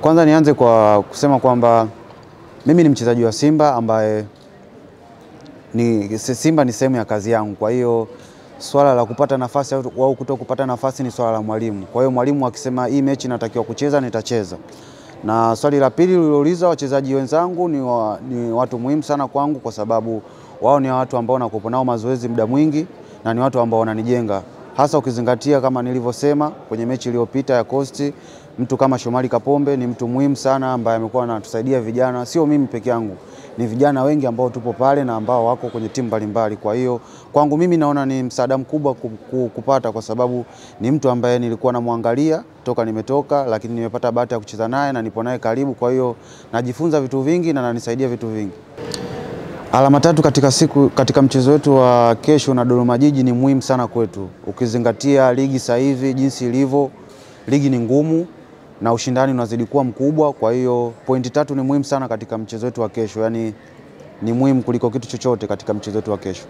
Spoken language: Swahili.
Kwanza nianze kwa kusema kwamba mimi ni mchezaji wa Simba ambaye Simba ni sehemu ya kazi yangu. Kwa hiyo swala la kupata nafasi au kutokupata nafasi ni swala la mwalimu. Kwa hiyo mwalimu akisema hii mechi natakiwa kucheza, nitacheza. Na swali la pili ulilouliza, wachezaji wenzangu ni watu muhimu sana kwangu, kwa sababu wao ni watu ambao nakuwa nao mazoezi muda mwingi na ni watu ambao wananijenga. Hasa ukizingatia kama nilivyosema kwenye mechi iliyopita ya Coast, mtu kama Shomari Kapombe ni mtu muhimu sana ambaye amekuwa anatusaidia vijana, sio mimi peke yangu. Ni vijana wengi ambao tupo pale na ambao wako kwenye timu mbalimbali. Kwa hiyo kwangu mimi naona ni msaada mkubwa kupata, kwa sababu ni mtu ambaye nilikuwa namwangalia toka nimetoka, lakini nimepata bahati ya kucheza naye na nipo naye karibu. Kwa hiyo najifunza vitu vingi na ananisaidia vitu vingi. Alama 3 katika mchezo wetu wa kesho na Dodoma Jiji ni muhimu sana kwetu. Ukizingatia ligi sasa hivi jinsi ilivyo, ligi ni ngumu na ushindani unazidi kuwa mkubwa. Kwa hiyo pointi 3 ni muhimu sana katika mchezo wetu wa kesho. Yaani ni muhimu kuliko kitu chochote katika mchezo wetu wa kesho.